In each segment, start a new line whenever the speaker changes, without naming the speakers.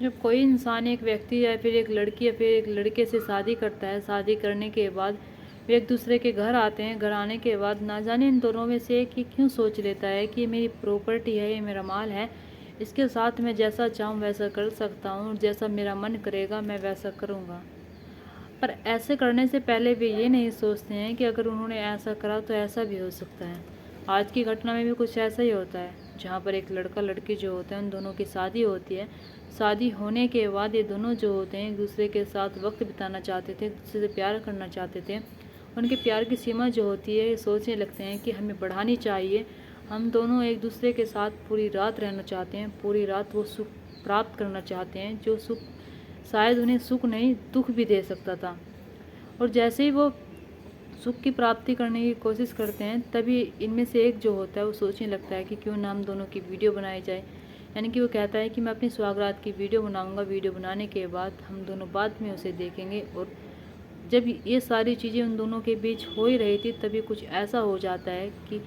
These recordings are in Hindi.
जब कोई इंसान एक व्यक्ति या फिर एक लड़की या फिर एक लड़के से शादी करता है, शादी करने के बाद वे एक दूसरे के घर आते हैं। घर आने के बाद ना जाने इन दोनों में से एक ही क्यों सोच लेता है कि ये मेरी प्रॉपर्टी है, ये मेरा माल है, इसके साथ मैं जैसा चाहूँ वैसा कर सकता हूँ, और जैसा मेरा मन करेगा मैं वैसा करूँगा। पर ऐसे करने से पहले वे ये नहीं सोचते हैं कि अगर उन्होंने ऐसा करा तो ऐसा भी हो सकता है। आज की घटना में भी कुछ ऐसा ही होता है, जहाँ पर एक लड़का लड़की जो होते हैं उन दोनों की शादी होती है। शादी होने के बाद ये दोनों जो होते हैं एक दूसरे के साथ वक्त बिताना चाहते थे, एक दूसरे से प्यार करना चाहते थे। उनके प्यार की सीमा जो होती है सोचने लगते हैं कि हमें बढ़ानी चाहिए। हम दोनों एक दूसरे के साथ पूरी रात रहना चाहते हैं, पूरी रात वो सुख प्राप्त करना चाहते हैं जो सुख शायद उन्हें सुख नहीं दुख भी दे सकता था। और जैसे ही वो सुख की प्राप्ति करने की कोशिश करते हैं, तभी इनमें से एक जो होता है वो सोचने लगता है कि क्यों ना हम दोनों की वीडियो बनाई जाए। यानी कि वो कहता है कि मैं अपनी सुहागरात की वीडियो बनाऊंगा, वीडियो बनाने के बाद हम दोनों बाद में उसे देखेंगे। और जब ये सारी चीज़ें उन दोनों के बीच हो ही रही थी, तभी कुछ ऐसा हो जाता है कि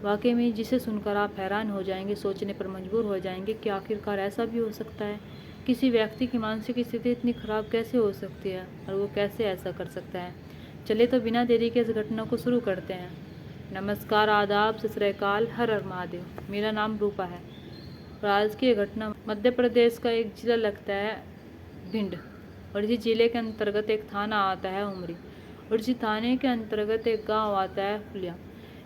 वाकई में जिसे सुनकर आप हैरान हो जाएंगे, सोचने पर मजबूर हो जाएंगे कि आखिरकार ऐसा भी हो सकता है। किसी व्यक्ति की मानसिक स्थिति इतनी खराब कैसे हो सकती है और वो कैसे ऐसा कर सकता है। चलिए तो बिना देरी के इस घटना को शुरू करते हैं। नमस्कार, आदाब, सत श्री अकाल, हर हर महादेव। मेरा नाम रूपा है और आज की ये घटना मध्य प्रदेश का एक जिला लगता है भिंड, और इसी जिले के अंतर्गत एक थाना आता है उमरी, और इसी थाने के अंतर्गत एक गांव आता है फुलिया।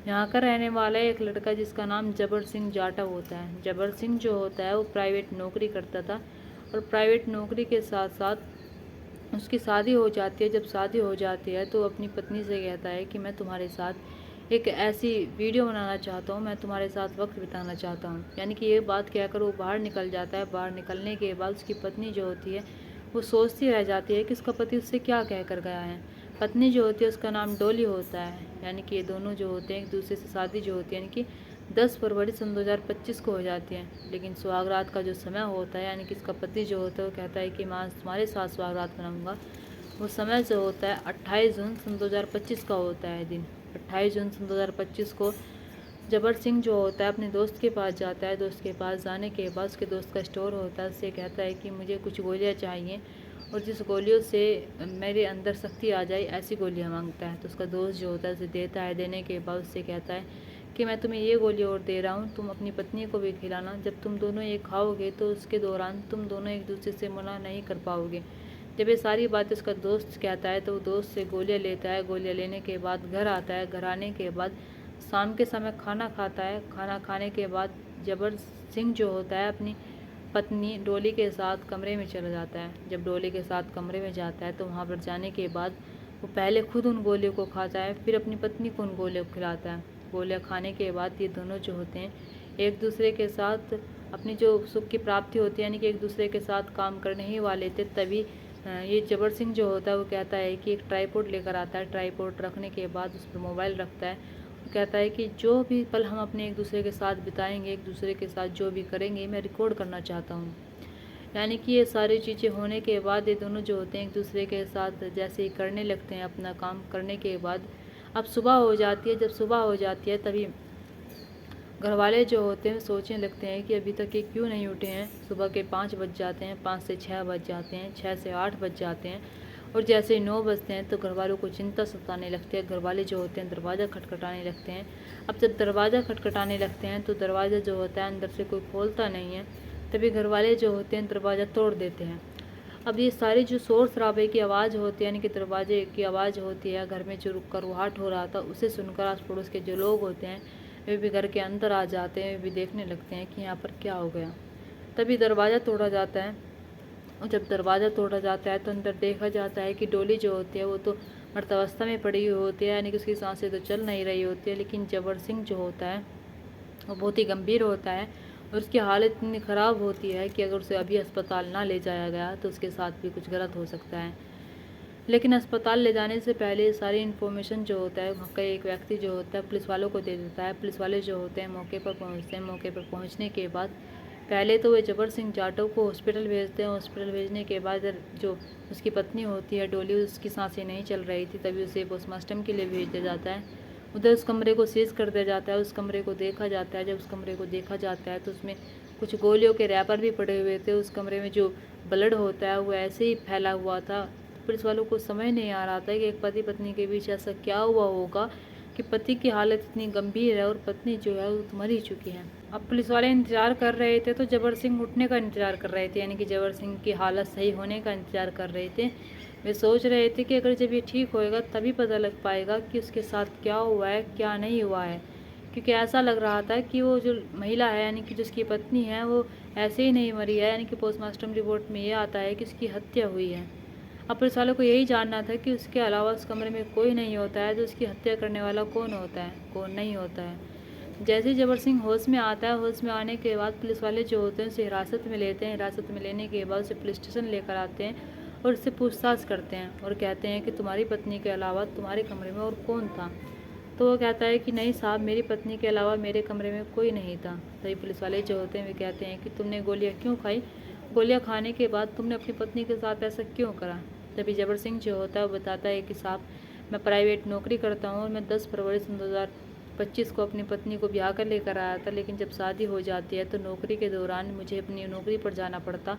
यहाँ का रहने वाला एक लड़का जिसका नाम जबर सिंह जाटव होता है। जबर सिंह जो होता है वो प्राइवेट नौकरी करता था, और प्राइवेट नौकरी के साथ साथ उसकी शादी हो जाती है। जब शादी हो जाती है तो अपनी पत्नी से कहता है कि मैं तुम्हारे साथ एक ऐसी वीडियो बनाना चाहता हूँ, मैं तुम्हारे साथ वक्त बिताना चाहता हूँ। यानी कि ये बात कहकर वो बाहर निकल जाता है। बाहर निकलने के बाद उसकी पत्नी जो होती है वो सोचती रह जाती है कि उसका पति उससे क्या कह कर गया है। पत्नी जो होती है उसका नाम डोली होता है। यानी कि ये दोनों जो होते हैं एक दूसरे से शादी जो होती है यानी कि 10 फरवरी सन 2025 को हो जाती है। लेकिन सुहागरात का जो समय होता है, यानी कि इसका पति जो होता है वो कहता है कि मैं आज तुम्हारे साथ सुहागरात मनाऊंगा, वो समय जो होता है 28 जून सन 2025 का होता है दिन। 28 जून सन 2025 को जबर सिंह जो होता है अपने दोस्त के पास जाता है। दोस्त के पास जाने के बाद उसके दोस्त का स्टोर होता है, उससे कहता है कि मुझे कुछ गोलियां चाहिए और जिस गोलियों से मेरे अंदर शक्ति आ जाए ऐसी गोलियां मांगता है। तो उसका दोस्त जो होता है उसे देता है। देने के बाद उससे कहता है कि मैं तुम्हें ये गोली और दे रहा हूँ, तुम अपनी पत्नी को भी खिलाना। जब तुम दोनों ये खाओगे तो उसके दौरान तुम दोनों एक दूसरे से मुलाकात नहीं कर पाओगे। जब ये सारी बातें उसका दोस्त कहता है तो वो दोस्त से गोलियां लेता है। गोलियां लेने के बाद घर आता है। घर आने के बाद शाम के समय खाना खाता है। खाना खाने के बाद जबर सिंह जो होता है अपनी पत्नी डोली के साथ कमरे में चला जाता है। जब डोली के साथ कमरे में जाता है तो वहाँ पर जाने के बाद वो पहले खुद उन गोलियों को खाता है, फिर अपनी पत्नी को उन गोलियों को खिलाता है। गोलियाँ खाने के बाद ये दोनों जो होते हैं एक दूसरे के साथ अपनी जो सुख की प्राप्ति होती है, यानी कि एक दूसरे के साथ काम करने ही वाले थे, तभी ये जबर सिंह जो होता है वो कहता है कि एक ट्राईपोड लेकर आता है। ट्राईपोड रखने के बाद उस पर मोबाइल रखता है। वो कहता है कि जो भी पल हम अपने एक दूसरे के साथ बिताएंगे, एक दूसरे के साथ जो भी करेंगे, मैं रिकॉर्ड करना चाहता हूँ। यानी कि ये सारी चीज़ें होने के बाद ये दोनों जो होते हैं एक दूसरे के साथ जैसे ही करने लगते हैं अपना काम। करने के बाद अब सुबह हो जाती है। जब सुबह हो जाती है तभी घर वाले जो होते हैं सोचने लगते हैं कि अभी तक ये क्यों नहीं उठे हैं। सुबह के 5 बज जाते हैं, 5 से 6 बज जाते हैं, 6 से 8 बज जाते हैं, और जैसे ही 9 बजते हैं तो घर वालों को चिंता सताने लगती है। घर वाले जो होते हैं दरवाज़ा खटखटाने लगते हैं। अब जब दरवाज़ा खटखटाने लगते हैं तो दरवाज़ा जो होता है अंदर से कोई खोलता नहीं है। तभी घर वाले जो होते हैं दरवाज़ा तोड़ देते हैं। अब ये सारी जो शोर शराबे की आवाज़ होती है, यानी कि दरवाजे की आवाज़ होती है, घर में जो करुआहट हो रहा था उसे सुनकर आस पड़ोस के जो लोग होते हैं वे भी घर के अंदर आ जाते हैं। वे भी देखने लगते हैं कि यहाँ पर क्या हो गया। तभी दरवाज़ा तोड़ा जाता है, और जब दरवाज़ा तोड़ा जाता है तो अंदर देखा जाता है कि डोली जो होती है वो तो मृतावस्था में पड़ी हुई होती है, यानी कि उसकी सांसें तो चल नहीं रही होती है। लेकिन जबर सिंह जो होता है वो बहुत ही गंभीर होता है, और उसकी हालत इतनी ख़राब होती है कि अगर उसे अभी अस्पताल ना ले जाया गया तो उसके साथ भी कुछ गलत हो सकता है। लेकिन अस्पताल ले जाने से पहले सारी इन्फॉर्मेशन जो होता है वहाँ का एक व्यक्ति जो होता है पुलिस वालों को दे देता है। पुलिस वाले जो होते हैं मौके पर पहुँचते हैं। मौके पर पहुँचने के बाद पहले तो वे जबर सिंह जाटव को हॉस्पिटल भेजते हैं। हॉस्पिटल भेजने के बाद जो उसकी पत्नी होती है डोली, उसकी सांसें नहीं चल रही थी, तभी उसे पोस्टमार्टम के लिए भेज दिया जाता है। उधर उस कमरे को सीज कर दिया जाता है। उस कमरे को देखा जाता है। जब उस कमरे को देखा जाता है तो उसमें कुछ गोलियों के रैपर भी पड़े हुए थे। उस कमरे में जो ब्लड होता है वो ऐसे ही फैला हुआ था। पुलिस वालों को समझ नहीं आ रहा था कि एक पति पत्नी के बीच ऐसा क्या हुआ होगा कि पति की हालत इतनी गंभीर है और पत्नी जो है वो तो मर ही चुकी है। अब पुलिस वाले इंतजार कर रहे थे, तो जबर सिंह उठने का इंतजार कर रहे थे, यानी कि जबर सिंह की हालत सही होने का इंतजार कर रहे थे। वे सोच रहे थे कि अगर जब ये ठीक होएगा तभी पता लग पाएगा कि उसके साथ क्या हुआ है क्या नहीं हुआ है, क्योंकि ऐसा लग रहा था कि वो जो महिला है यानी कि जिसकी पत्नी है वो ऐसे ही नहीं मरी है, यानी कि पोस्टमार्टम रिपोर्ट में ये आता है कि उसकी हत्या हुई है। अब पुलिस वालों को यही जानना था कि उसके अलावा उस कमरे में कोई नहीं होता है, तो उसकी हत्या करने वाला कौन होता है कौन नहीं होता है। जैसे ही जबर सिंह होश में आता है, होश में आने के बाद पुलिस वाले जो होते हैं उसे हिरासत में लेते हैं। हिरासत में लेने के बाद उसे पुलिस स्टेशन लेकर आते हैं और उससे पूछताछ करते हैं और कहते हैं कि तुम्हारी पत्नी के अलावा तुम्हारे कमरे में और कौन था। तो वो कहता है कि नहीं साहब, मेरी पत्नी के अलावा मेरे कमरे में कोई नहीं था। तभी पुलिस वाले जो होते हैं वे कहते हैं कि तुमने गोलियां क्यों खाई, गोलियां खाने के बाद तुमने अपनी पत्नी के साथ ऐसा क्यों करा। तभी जबर सिंह जो होता है वो बताता है कि साहब, मैं प्राइवेट नौकरी करता हूँ और मैं 10 फरवरी सन 2025 को अपनी पत्नी को ब्याह कर लेकर आया था, लेकिन जब शादी हो जाती है तो नौकरी के दौरान मुझे अपनी नौकरी पर जाना पड़ता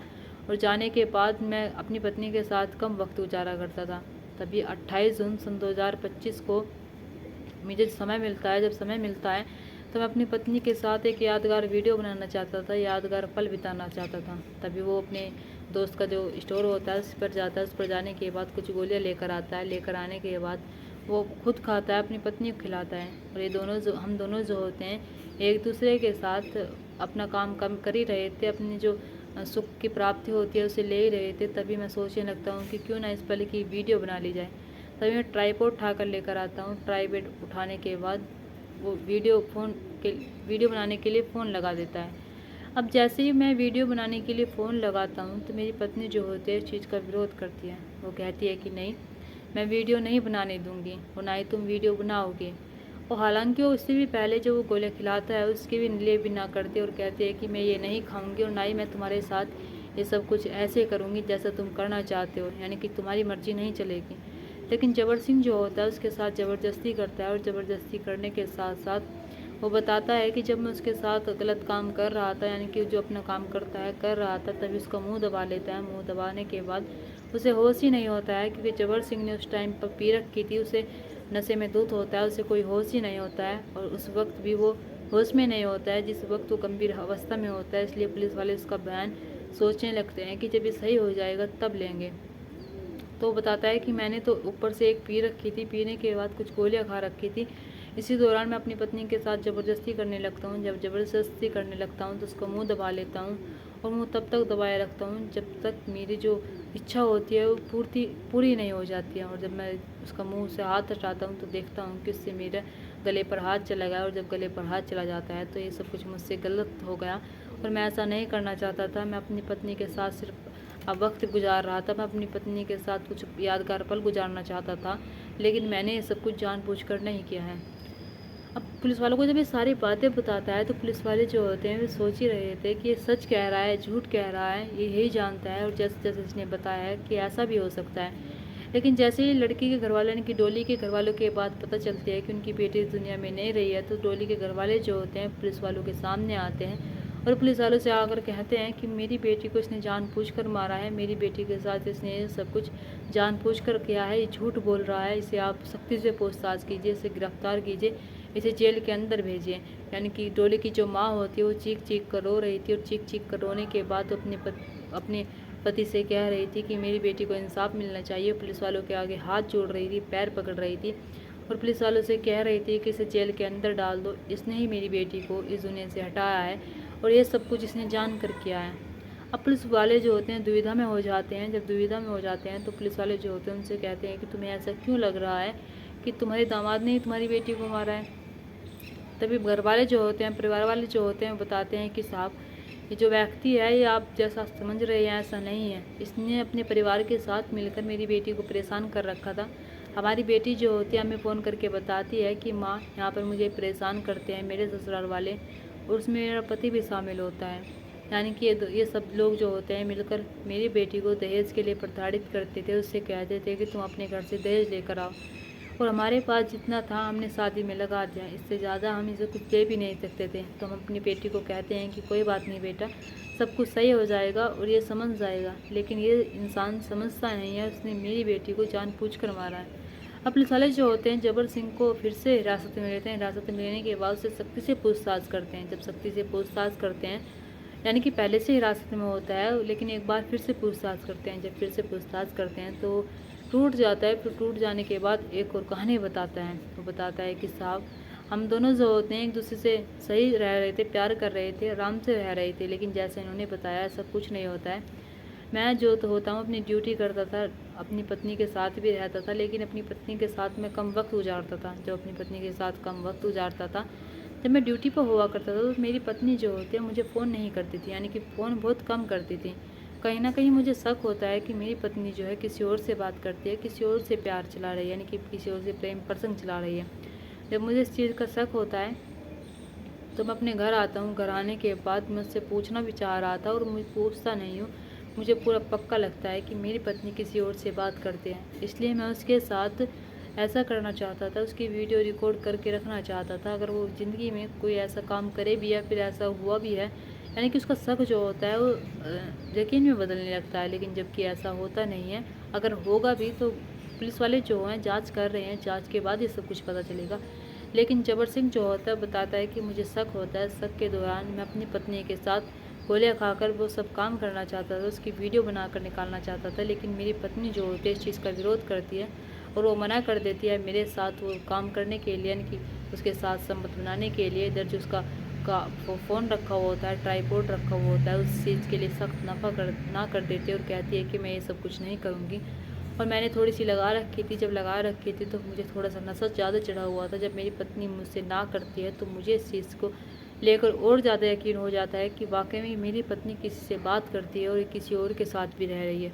और जाने के बाद मैं अपनी पत्नी के साथ कम वक्त गुजारा करता था। तभी 28 जून सन 2025 को मुझे समय मिलता है, जब समय मिलता है तो मैं अपनी पत्नी के साथ एक यादगार वीडियो बनाना चाहता था, यादगार पल बिताना चाहता था। तभी वो अपने दोस्त का जो स्टोर होता है उस पर जाता है। उस पर जाने के बाद कुछ गोलियां लेकर आता है। लेकर आने के बाद वो खुद खाता है, अपनी पत्नी को खिलाता है। और ये दोनों जो हम दोनों जो होते हैं एक दूसरे के साथ अपना काम कम कर ही रहे थे, अपनी जो सुख की प्राप्ति होती है उसे ले ही रहे थे। तभी मैं सोचने लगता हूँ कि क्यों ना इस पल की वीडियो बना ली जाए। तभी मैं ट्राइपॉड उठा कर लेकर आता हूँ। ट्राइपॉड उठाने के बाद वो वीडियो बनाने के लिए फ़ोन लगा देता है। अब जैसे ही मैं वीडियो बनाने के लिए फ़ोन लगाता हूँ तो मेरी पत्नी जो होती है इस चीज़ का विरोध करती है। वो कहती है कि नहीं, मैं वीडियो नहीं बनाने दूँगी और ना ही तुम वीडियो बनाओगे। और हालांकि वो उससे भी पहले जो वो गोले खिलाता है उसके भी लिए भी ना करती है और कहती है कि मैं ये नहीं खाऊंगी और ना ही मैं तुम्हारे साथ ये सब कुछ ऐसे करूँगी जैसा तुम करना चाहते हो, यानी कि तुम्हारी मर्जी नहीं चलेगी। लेकिन जबर सिंह जो होता है उसके साथ ज़बरदस्ती करता है और ज़बरदस्ती करने के साथ साथ वो बताता है कि जब मैं उसके साथ गलत काम कर रहा था, यानी कि जो अपना काम करता है कर रहा था, तभी उसका मुंह दबा लेता है। मुंह दबाने के बाद उसे होश ही नहीं होता है, क्योंकि जबर सिंह ने उस टाइम पर पी रखी थी, उसे नशे में धुत होता है, उसे कोई होश ही नहीं होता है और उस वक्त भी वो होश में नहीं होता है जिस वक्त वो गंभीर अवस्था में होता है। इसलिए पुलिस वाले उसका बयान सोचने लगते हैं कि जब ये सही हो जाएगा तब लेंगे। तो बताता है कि मैंने तो ऊपर से एक पी रखी थी, पीने के बाद कुछ गोलियां खा रखी थी। इसी दौरान मैं अपनी पत्नी के साथ ज़बरदस्ती करने लगता हूँ। जब ज़बरदस्ती करने लगता हूँ तो उसका मुंह दबा लेता हूँ और मुंह तब तक दबाए रखता हूँ जब तक मेरी जो इच्छा होती है वो पूरी नहीं हो जाती है। और जब मैं उसका मुंह से हाथ हटाता हूँ तो देखता हूँ कि उससे मेरे गले पर हाथ चला गया और जब गले पर हाथ चला जाता है तो ये सब कुछ मुझसे गलत हो गया और मैं ऐसा नहीं करना चाहता था। मैं अपनी पत्नी के साथ सिर्फ अब वक्त गुजार रहा था, मैं अपनी पत्नी के साथ कुछ यादगार पल गुजारना चाहता था, लेकिन मैंने ये सब कुछ जानबूझकर नहीं किया है। अब पुलिस वालों को जब ये सारी बातें बताता है तो पुलिस वाले जो होते हैं वे सोच ही रहे थे कि ये सच कह रहा है झूठ कह रहा है, ये यही जानता है। और जैसे जैसे इसने बताया है कि ऐसा भी हो सकता है, लेकिन जैसे ही लड़की के घरवाले यानी कि डोली के घरवालों के बाद पता चलती है कि उनकी बेटी इस दुनिया में नहीं रही है, तो डोली के घरवाले जो होते हैं पुलिस वालों के सामने आते हैं और पुलिस वालों से आकर कहते हैं कि मेरी बेटी को इसने जानबूझकर मारा है, मेरी बेटी के साथ इसने सब कुछ जानबूझकर किया है, ये झूठ बोल रहा है, इसे आप सख्ती से पूछताछ कीजिए, इसे गिरफ्तार कीजिए, इसे जेल के अंदर भेजिए। यानी कि डोली की जो माँ होती है वो चीख चीख कर रो रही थी और चीख चीख कर रोने के बाद अपने पति से कह रही थी कि मेरी बेटी को इंसाफ मिलना चाहिए। पुलिस वालों के आगे हाथ जोड़ रही थी, पैर पकड़ रही थी और पुलिस वालों से कह रही थी कि इसे जेल के अंदर डाल दो, इसने ही मेरी बेटी को इस दुनिया से हटाया है और ये सब कुछ इसने जान कर किया है। अब पुलिस वाले जो होते हैं दुविधा में हो जाते हैं। जब दुविधा में हो जाते हैं तो पुलिस वाले जो होते हैं उनसे कहते हैं कि तुम्हें ऐसा क्यों लग रहा है कि तुम्हारे दामाद ने ही तुम्हारी बेटी को मारा है। तभी घर वाले जो होते हैं, परिवार वाले जो होते हैं, बताते हैं कि साहब, ये जो व्यक्ति है ये आप जैसा समझ रहे हैं ऐसा नहीं है, इसने अपने परिवार के साथ मिलकर मेरी बेटी को परेशान कर रखा था। हमारी बेटी जो होती है हमें फ़ोन करके बताती है कि माँ, यहाँ पर मुझे परेशान करते हैं मेरे ससुराल वाले, और उसमें मेरा पति भी शामिल होता है। यानी कि ये सब लोग जो होते हैं मिलकर मेरी बेटी को दहेज के लिए प्रताड़ित करते थे, उससे कहते थे कि तुम अपने घर से दहेज लेकर आओ। और हमारे पास जितना था हमने शादी में लगा दिया, इससे ज़्यादा हम इसे कुछ दे भी नहीं सकते थे। तो हम अपनी बेटी को कहते हैं कि कोई बात नहीं बेटा, सब कुछ सही हो जाएगा और ये समझ जाएगा। लेकिन ये इंसान समझता नहीं है, उसने मेरी बेटी को जानबूझकर मारा है। अब पुलिस वाले जो होते हैं जबर सिंह को फिर से हिरासत में लेते हैं। हिरासत में लेने के बाद उससे सख्ती से पूछताछ करते हैं। जब सख्ती से पूछताछ करते हैं, यानी कि पहले से हिरासत में होता है, लेकिन एक बार फिर से पूछताछ करते हैं। जब फिर से पूछताछ करते हैं तो टूट जाता है। फिर टूट जाने के बाद एक और कहानी बताता है। वो बताता है कि साहब, हम दोनों जो होते हैं एक दूसरे से सही रह रहे थे, प्यार कर रहे थे, आराम से रह रहे थे, लेकिन जैसे इन्होंने बताया ऐसा कुछ नहीं होता है। मैं जो तो होता हूँ अपनी ड्यूटी करता था, अपनी पत्नी के साथ भी रहता था, लेकिन अपनी पत्नी के साथ मैं कम वक्त गुजारता था। जब अपनी पत्नी के साथ कम वक्त गुजारता था, जब मैं ड्यूटी पर हुआ करता था, तो मेरी पत्नी जो होती है मुझे फ़ोन नहीं करती थी, यानी कि फ़ोन बहुत कम करती थी। कहीं ना कहीं मुझे शक होता है कि मेरी पत्नी जो है किसी और से बात करती है, किसी और से प्यार चला रही है, यानी कि किसी और से प्रेम प्रसंग चला रही है। जब मुझे इस चीज़ का शक होता है तो मैं अपने घर आता हूँ। घर आने के बाद मैं उससे पूछना भी चाह रहा था और मुझे पूछता नहीं हूँ। मुझे पूरा पक्का लगता है कि मेरी पत्नी किसी और से बात करते हैं, इसलिए मैं उसके साथ ऐसा करना चाहता था, उसकी वीडियो रिकॉर्ड करके रखना चाहता था। अगर वो ज़िंदगी में कोई ऐसा काम करे भी या फिर ऐसा हुआ भी है, यानी कि उसका शक जो होता है वो यकीन में बदलने लगता है, लेकिन जबकि ऐसा होता नहीं है। अगर होगा भी तो पुलिस वाले जो हैं जांच कर रहे हैं, जांच के बाद ये सब कुछ पता चलेगा। लेकिन जबर सिंह जो होता है बताता है कि मुझे शक होता है, शक के दौरान मैं अपनी पत्नी के साथ गोलियां खाकर वो सब काम करना चाहता था, उसकी वीडियो बनाकर निकालना चाहता था। लेकिन मेरी पत्नी जो होती है इस चीज़ का विरोध करती है और वो मना कर देती है मेरे साथ वो काम करने के लिए, यानी कि उसके साथ संबंध बनाने के लिए। इधर जो उसका फ़ोन रखा हुआ होता है, ट्राईपोड रखा हुआ होता है, उस चीज़ के लिए सख्त ना कर देती है और कहती है कि मैं ये सब कुछ नहीं करूँगी। और मैंने थोड़ी सी लगा रखी थी, जब लगा रखी थी तो मुझे थोड़ा सा नशा ज़्यादा चढ़ा हुआ था। जब मेरी पत्नी मुझसे ना करती है तो मुझे इस चीज़ को लेकर और ज़्यादा यकीन हो जाता है कि वाकई में मेरी पत्नी किसी से बात करती है और किसी और के साथ भी रह रही है।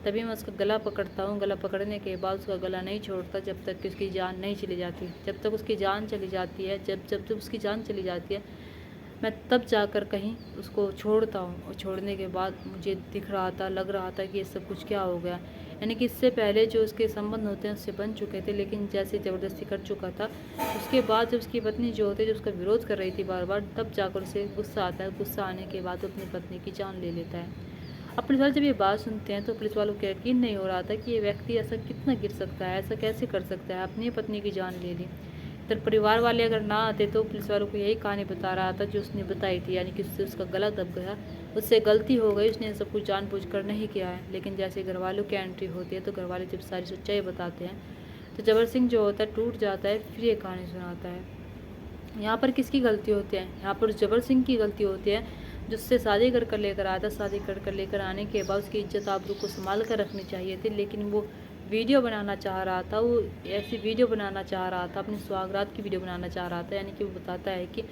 तभी मैं उसका गला पकड़ता हूँ। गला पकड़ने के बाद उसका गला नहीं छोड़ता जब तक कि उसकी जान नहीं चली जाती। जब तक उसकी जान चली जाती है, जब उसकी जान चली जाती है, मैं तब जाकर कहीं उसको छोड़ता हूँ। और छोड़ने के बाद मुझे दिख रहा था, लग रहा था कि ये सब कुछ क्या हो गया। यानी कि इससे पहले जो उसके संबंध होते हैं उससे बन चुके थे, लेकिन जैसे ज़बरदस्ती कर चुका था। उसके बाद जब उसकी पत्नी जो होती है, जो उसका विरोध कर रही थी बार बार, तब जाकर उसे गुस्सा आता है। गुस्सा आने के बाद वो अपनी पत्नी की जान ले लेता है। अब पुलिस वाले जब ये बात सुनते हैं तो पुलिस वालों को यकीन नहीं हो रहा था कि ये व्यक्ति ऐसा कितना गिर सकता है, ऐसा कैसे कर सकता है, अपनी पत्नी की जान ले ली। तो परिवार वाले अगर ना आते तो पुलिस वालों को यही कहानी बता रहा था जो उसने बताई थी, यानी कि उससे उसका गला दब गया, उससे गलती हो गई, उसने सब कुछ जानबूझकर नहीं किया है। लेकिन जैसे घर वालों की एंट्री होती है तो घर वाले जब सारी सच्चाई बताते हैं तो जबर सिंह जो होता है टूट जाता है, फिर ये कहानी सुनाता है। यहाँ पर किसकी गलती होती है? यहाँ पर जबर सिंह की गलती होती है, जिससे शादी कर लेकर आया था। शादी कर लेकर आने के बाद उसकी इज्जत आबरू को संभाल कर रखनी चाहिए थी, लेकिन वो वीडियो बनाना चाह रहा था। वो ऐसी वीडियो बनाना चाह रहा था, अपनी सुहागरात की वीडियो बनाना चाह रहा था। यानी कि वो बताता है कि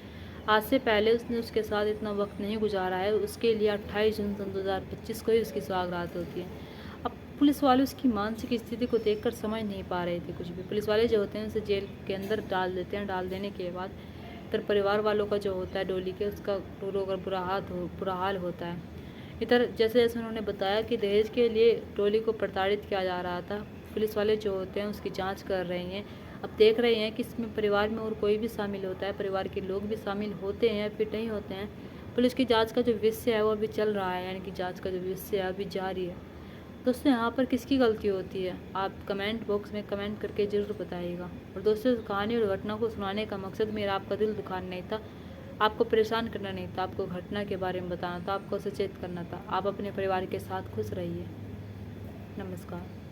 आज से पहले उसने उसके साथ इतना वक्त नहीं गुजारा है, उसके लिए 28 जून सन 2025 को ही उसकी सुहागरात होती है। अब पुलिस वाले उसकी मानसिक स्थिति को देखकर समझ नहीं पा रहे थे कुछ भी। पुलिस वाले जो होते हैं उसे जेल के अंदर डाल देते हैं। डाल देने के बाद इधर परिवार वालों का जो होता है डोली के, उसका रो कर बुरा हाल होता है। इधर जैसे जैसे उन्होंने बताया कि दहेज के लिए डोली को प्रताड़ित किया जा रहा था, पुलिस वाले जो होते हैं उसकी जांच कर रहे हैं। अब देख रहे हैं कि इसमें परिवार में और कोई भी शामिल होता है, परिवार के लोग भी शामिल होते हैं या फिर नहीं होते हैं। पुलिस की जांच का जो विषय है वो अभी चल रहा है, यानी कि जांच का जो विषय है अभी जारी है। दोस्तों, यहाँ पर किसकी गलती होती है आप कमेंट बॉक्स में कमेंट करके ज़रूर बताइएगा। और दोस्तों, इस कहानी और घटना को सुनाने का मकसद मेरा आपका दिल दुखाना नहीं था, आपको परेशान करना नहीं था, आपको घटना के बारे में बताना था, आपको सचेत करना था। आप अपने परिवार के साथ खुश रहिए। नमस्कार।